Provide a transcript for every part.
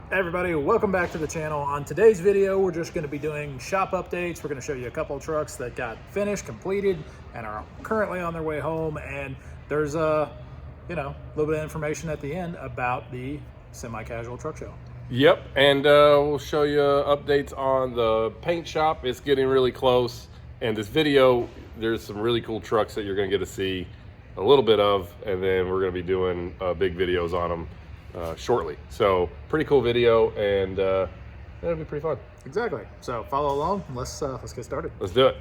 Hey everybody, welcome back to the channel. On today's video, we're just going to be doing shop updates. We're going to show you a couple of trucks that got finished, completed, and are currently on their way home. And there's a little bit of information at the end about the Semi-Casual Truck Show. Yep, and we'll show you updates on the paint shop. It's getting really close. And this video, there's some really cool trucks that you're going to get to see a little bit of, and then we're going to be doing big videos on them shortly. So pretty cool video, and it'll be pretty fun. Exactly. So follow along. Let's get started. Let's do it.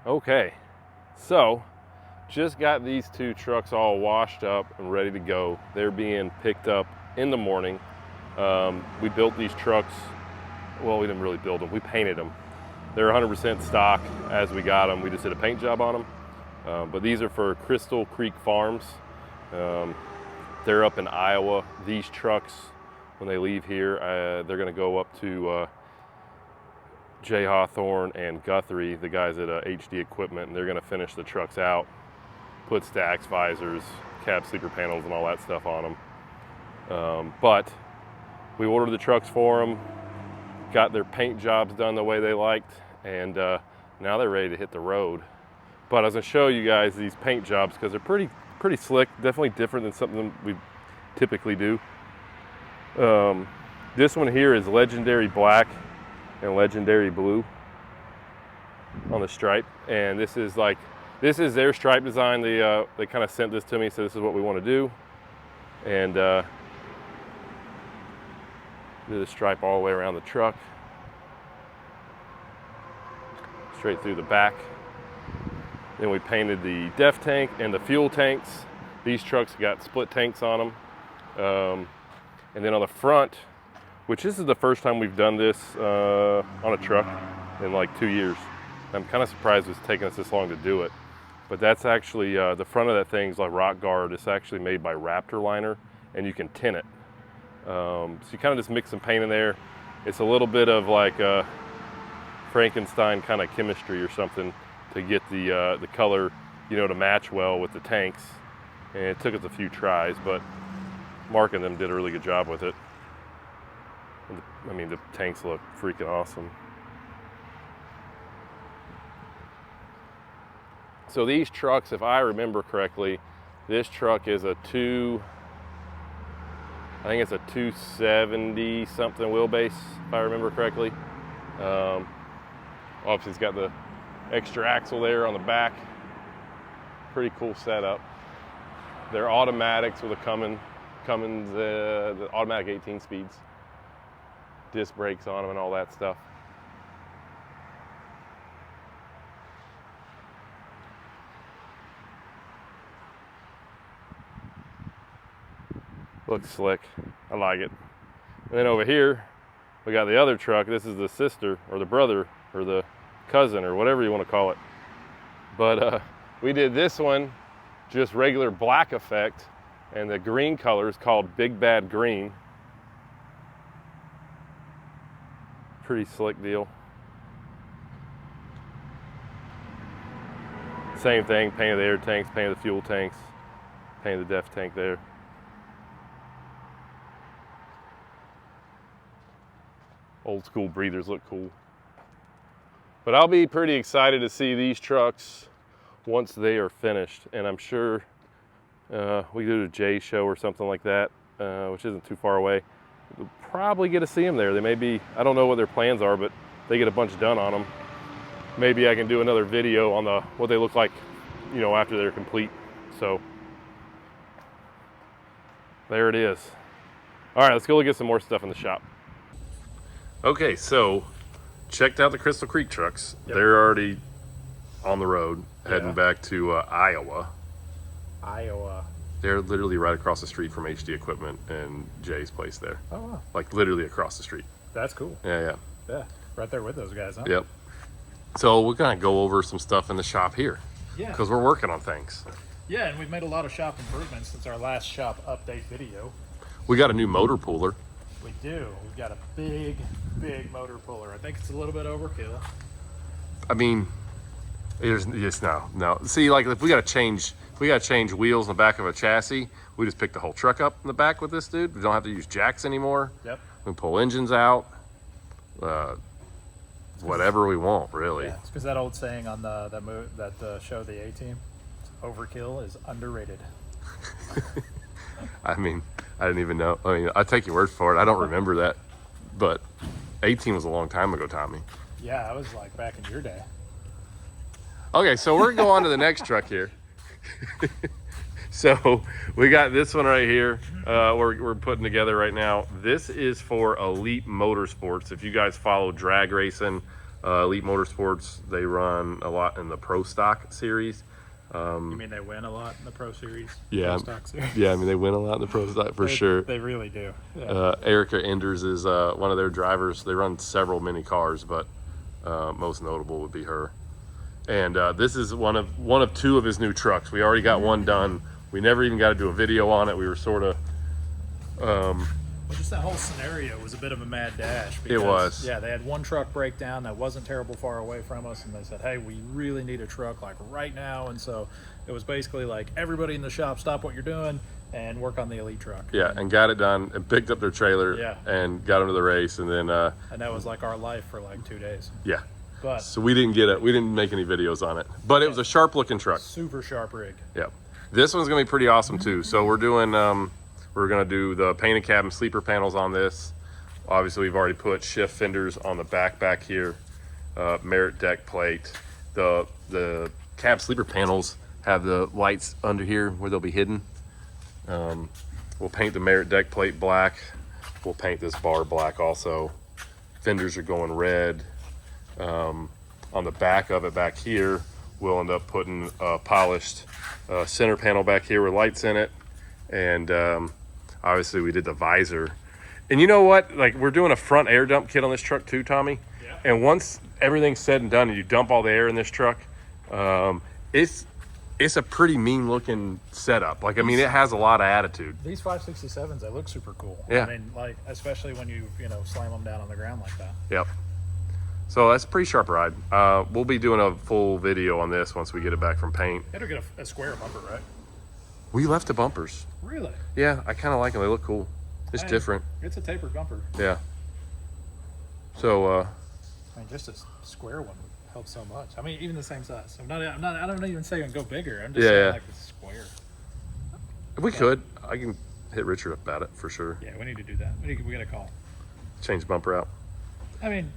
Okay, so just got these two trucks all washed up and ready to go. They're being picked up in the morning. We built these trucks. Well, we didn't really build them. We painted them. They're 100% stock as we got them. We just did a paint job on them. But these are for Crystal Creek Farms. They're up in Iowa. These trucks, when they leave here, they're going to go up to Jay Hawthorne and Guthrie, the guys at HD Equipment, and they're going to finish the trucks out, put stacks, visors, cab sleeper panels, and all that stuff on them. But we ordered the trucks for them, got their paint jobs done the way they liked, and now they're ready to hit the road. But I was going to show you guys these paint jobs because they're pretty slick, definitely different than something we typically do. This one here is Legendary Black and Legendary Blue on the stripe, and this is their stripe design. They kind of sent this to me, so this is what we want to do, and do the stripe all the way around the truck, straight through the back. Then we painted the def tank and the fuel tanks. These trucks got split tanks on them. And then on the front, which this is the first time we've done this on a truck in like 2 years. I'm kind of surprised it's taken us this long to do it. But that's actually, the front of that thing's like rock guard. It's actually made by Raptor Liner, and you can tint it. So you kind of just mix some paint in there. It's a little bit of like Frankenstein kind of chemistry or something to get the color, to match well with the tanks. And it took us a few tries, but Mark and them did a really good job with it. The tanks look freaking awesome. So these trucks, if I remember correctly, this truck is I think it's a 270 something wheelbase, if I remember correctly. Obviously it's got the extra axle there on the back. Pretty cool setup. They're automatics with a Cummins, the automatic 18 speeds. Disc brakes on them and all that stuff. Looks slick. I like it. And then over here, we got the other truck. This is the sister or the brother or the cousin or whatever you want to call it. But we did this one just regular black effect, and the green color is called Big Bad Green. Pretty slick deal. Same thing, painted the air tanks, painted the fuel tanks, painted the def tank there. Old school breathers look cool. But I'll be pretty excited to see these trucks once they are finished. And I'm sure we do a Jay show or something like that, which isn't too far away. We'll probably get to see them there. They may be, I don't know what their plans are, but they get a bunch done on them. Maybe I can do another video on what they look like, after they're complete. So there it is. All right, let's go look at some more stuff in the shop. Okay, so checked out the Crystal Creek trucks. Yep. They're already on the road, heading back to Iowa. They're literally right across the street from HD Equipment and Jay's place there. Oh, wow. Like literally across the street. That's cool. Yeah. Yeah, right there with those guys, huh? Yep. So we're gonna go over some stuff in the shop here. Yeah. Because we're working on things. Yeah, and we've made a lot of shop improvements since our last shop update video. We got a new motor pooler. We do. We've got a big motor puller. I think it's a little bit overkill. There's no. See, like if we gotta change wheels in the back of a chassis, We just picked the whole truck up in the back with this dude. We don't have to use jacks anymore. Yep. We can pull engines out. Whatever we want, really. Yeah, it's because that old saying on that show, The A-Team, overkill is underrated. I mean, I didn't even know. I mean, I take your word for it. I don't remember that, but 18 was a long time ago, Tommy. Yeah, I was like back in your day. Okay, so we're going on to the next truck here. So we got this one right here. We're putting together right now. This is for Elite Motorsports. If you guys follow drag racing, Elite Motorsports, they run a lot in the Pro Stock series. You mean they win a lot in the Pro Series? Yeah, Pro Stock Series? yeah. I mean, they win a lot in the Pro Stock for sure. They really do. Yeah. Erica Enders is one of their drivers. They run several mini cars, but most notable would be her. And this is one of two of his new trucks. We already got one done. We never even got to do a video on it. We were sort of. Well, just that whole scenario was a bit of a mad dash. Because, it was. Yeah, they had one truck break down that wasn't terrible far away from us, and they said, hey, we really need a truck like right now. And so it was basically like, everybody in the shop, stop what you're doing and work on the Elite truck. Yeah, and got it done and picked up their trailer. Yeah. And got them to the race, and then. And that was like our life for like 2 days. Yeah. But so we didn't make any videos on it, but it was a sharp looking truck. Super sharp rig. Yeah. This one's gonna be pretty awesome too. So we're doing, we're gonna do the painted cabin sleeper panels on this. Obviously we've already put shift fenders on the back here, merit deck plate. The cab sleeper panels have the lights under here where they'll be hidden. We'll paint the merit deck plate black. We'll paint this bar black also. Fenders are going red. On the back of it back here, we'll end up putting a polished center panel back here with lights in it. And obviously we did the visor. And you know what? Like, we're doing a front air dump kit on this truck too, Tommy. Yeah. And once everything's said and done and you dump all the air in this truck, it's a pretty mean looking setup. Like, I mean, it has a lot of attitude. These 567s, they look super cool. Yeah. I mean, like, especially when you slam them down on the ground like that. Yep. So that's a pretty sharp ride. We'll be doing a full video on this once we get it back from paint. It'll get a square bumper, right? We left the bumpers. Really? Yeah, I kind of like them. They look cool. It's different. It's a tapered bumper. Yeah. So, I mean, just a square one would help so much. I mean, even the same size. I don't even say go bigger. I'm just saying like the square. we could. I can hit Richard about it for sure. Yeah, we need to do that. We got to call. Change the bumper out. I mean,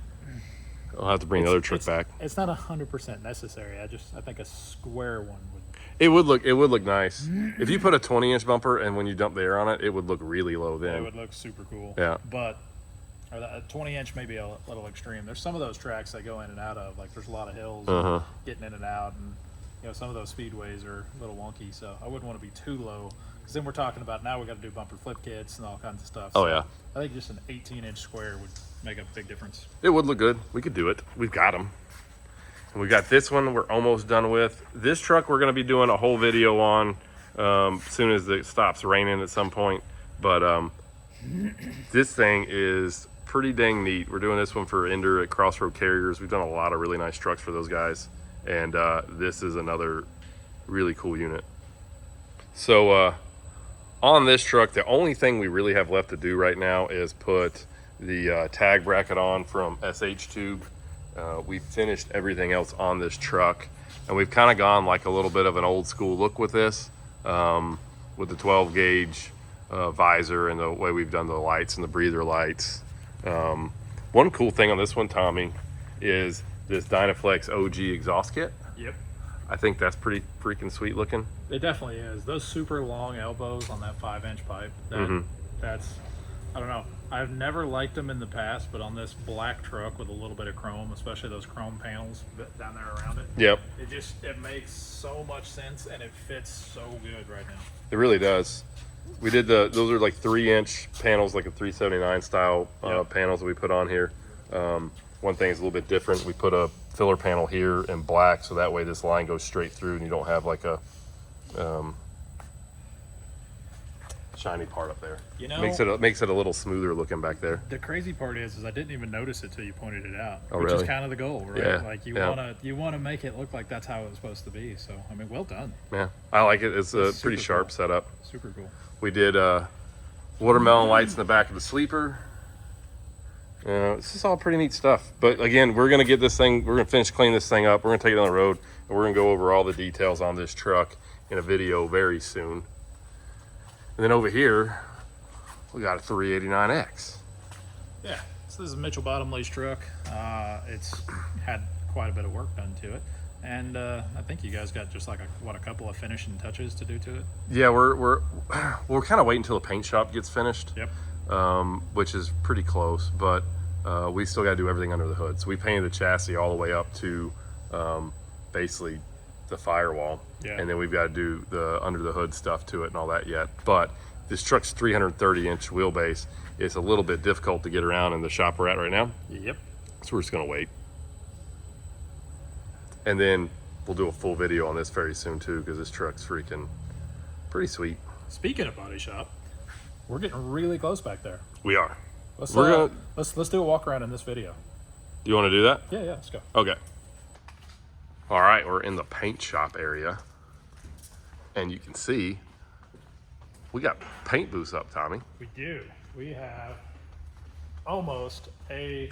I'll have to bring the other truck back. It's not 100% necessary. I think a square one would. It would look nice. If you put a 20-inch bumper and when you dump the air on it, it would look really low then. It would look super cool. Yeah. But a 20-inch may be a little extreme. There's some of those tracks that go in and out of. Like, there's a lot of hills getting in and out, and some of those speedways are a little wonky. So I wouldn't want to be too low, because then we're talking about now we got to do bumper flip kits and all kinds of stuff. Oh so yeah. I think just an 18-inch square would make a big difference. It would look good. We could do it. We've got them. And we got this one we're almost done with. This truck we're going to be doing a whole video on as soon as it stops raining at some point. But this thing is pretty dang neat. We're doing this one for Ender at Crossroad Carriers. We've done a lot of really nice trucks for those guys. And this is another really cool unit. So on this truck, the only thing we really have left to do right now is put the tag bracket on from SH Tube. We've finished everything else on this truck, and we've kind of gone like a little bit of an old school look with this, with the 12 gauge visor and the way we've done the lights and the breather lights. One cool thing on this one, Tommy, is this Dynaflex OG exhaust kit. Yep. I think that's pretty freaking sweet looking. It definitely is. Those super long elbows on that 5-inch pipe, that's, I don't know. I've never liked them in the past, but on this black truck with a little bit of chrome, especially those chrome panels down there around it. Yep. It makes so much sense, and it fits so good right now. It really does. We did those are like 3-inch panels, like a 379 style panels that we put on here. One thing is a little bit different. We put a filler panel here in black, so that way this line goes straight through and you don't have like a, show shiny part up there. You know, makes it a little smoother looking back there. The crazy part is I didn't even notice it till you pointed it out. Oh, which really? is kind of the goal, right? Yeah. Like you wanna make it look like that's how it was supposed to be. So I mean, well done. Yeah, I like it. It's a pretty sharp cool. setup. Super cool. We did watermelon lights in the back of the sleeper. This is all pretty neat stuff. But again, we're gonna get this thing. We're gonna finish cleaning this thing up. We're gonna take it on the road, and we're gonna go over all the details on this truck in a video very soon. And then over here, we got a 389X. Yeah, so this is a Mitchell Bottomley's truck. It's had quite a bit of work done to it. And I think you guys got just like a couple of finishing touches to do to it? Yeah, we're kind of waiting until the paint shop gets finished. Yep. Which is pretty close, but we still got to do everything under the hood. So we painted the chassis all the way up to basically the firewall, and then we've got to do the under the hood stuff to it and all that yet. But this truck's 330-inch wheelbase. It's a little bit difficult to get around in the shop we're at right now. Yep. So we're just gonna wait, and then we'll do a full video on this very soon too, because this truck's freaking pretty sweet. Speaking of body shop, we're getting really close back there. We are. Let's do a walk around in this video. Do you want to do that? Yeah, let's go. Okay. All right, we're in the paint shop area, and you can see we got paint booths up, Tommy. We do. We have almost a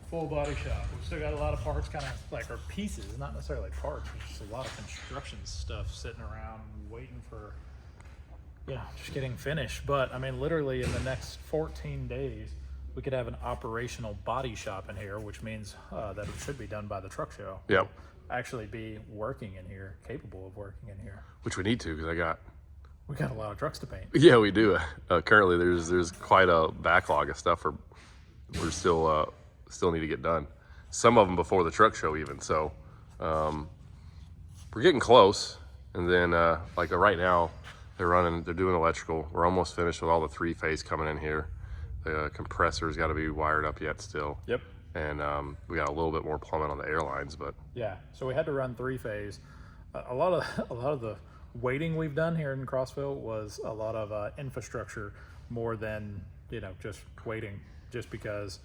full body shop. We've still got a lot of parts, kind of like, or pieces, not necessarily like parts, but just a lot of construction stuff sitting around waiting for, just getting finished. But I mean, literally in the next 14 days, we could have an operational body shop in here, which means that it should be done by the truck show. Yep. Actually be working in here, capable of working in here. Which we need to, because we got a lot of trucks to paint. Yeah, we do. Currently, there's quite a backlog of stuff we're still need to get done. Some of them before the truck show even. So we're getting close. And then like right now, they're doing electrical. We're almost finished with all the 3-phase coming in here. The compressor's got to be wired up yet still. Yep. And we got a little bit more plumbing on the airlines, but yeah. So we had to run 3-phase. A lot of the waiting we've done here in Crossville was a lot of infrastructure more than just waiting. Just because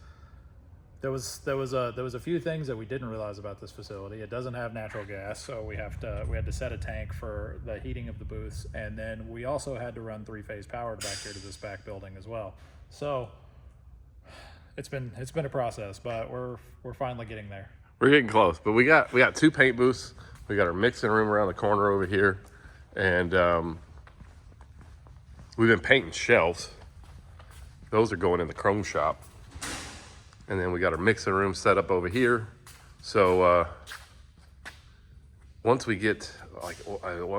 there was a few things that we didn't realize about this facility. It doesn't have natural gas, so we had to set a tank for the heating of the booths, and then we also had to run 3-phase power back here to this back building as well. So it's been a process, but we're finally getting there. We're getting close. But we got 2 paint booths. We got our mixing room around the corner over here, and we've been painting shelves. Those are going in the chrome shop. And then we got our mixing room set up over here. So once we get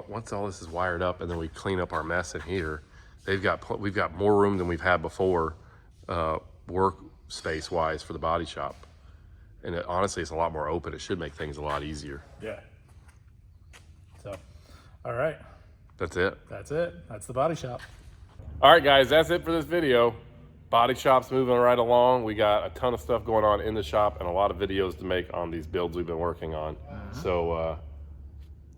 once all this is wired up, and then we clean up our mess in here, we've got more room than we've had before, workspace wise for the body shop. And honestly, it's a lot more open. It should make things a lot easier. Yeah. So, all right. That's it. That's it. That's the body shop. All right, guys, that's it for this video. Body shop's moving right along. We got a ton of stuff going on in the shop and a lot of videos to make on these builds we've been working on. So,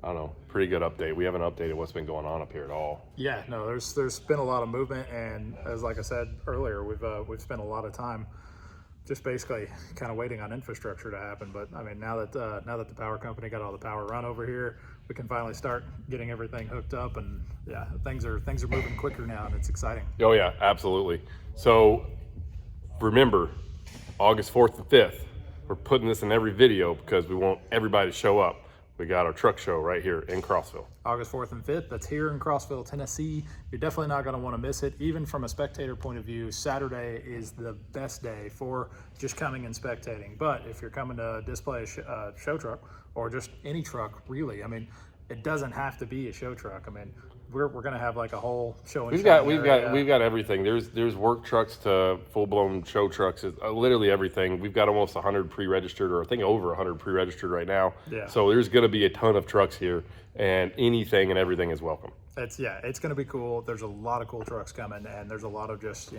I don't know, pretty good update. We haven't updated what's been going on up here at all. Yeah, no, there's been a lot of movement, and as like I said earlier, we've spent a lot of time just basically kind of waiting on infrastructure to happen. But I mean, now that the power company got all the power run over here, we can finally start getting everything hooked up, and yeah, things are moving quicker now, and it's exciting. Oh yeah, absolutely. So remember, August 4th and 5th, we're putting this in every video because we want everybody to show up. We got our truck show right here in Crossville. August 4th and 5th, that's here in Crossville, Tennessee. You're definitely not going to want to miss it. Even from a spectator point of view, Saturday is the best day for just coming and spectating. But if you're coming to display a show truck, or just any truck, really, I mean, it doesn't have to be a show truck. I mean, we're going to have like a whole show and we've got everything. There's work trucks to full-blown show trucks. It's literally everything. We've got almost 100 pre-registered, or I think over 100 pre-registered right now. Yeah. So there's going to be a ton of trucks here, and anything and everything is welcome. It's going to be cool. There's a lot of cool trucks coming, and there's a lot of just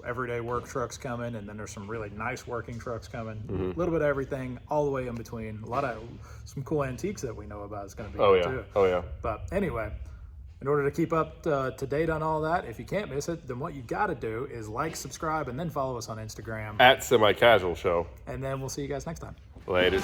everyday work trucks coming, and then there's some really nice working trucks coming. A little bit of everything, all the way in between. A lot of some cool antiques that we know about is going to be too. Oh yeah. But anyway, In order to keep up to date on all that, if you can't miss it, then what you got to do is like, subscribe, and then follow us on Instagram. At SemiCasual Show. And then we'll see you guys next time. Later.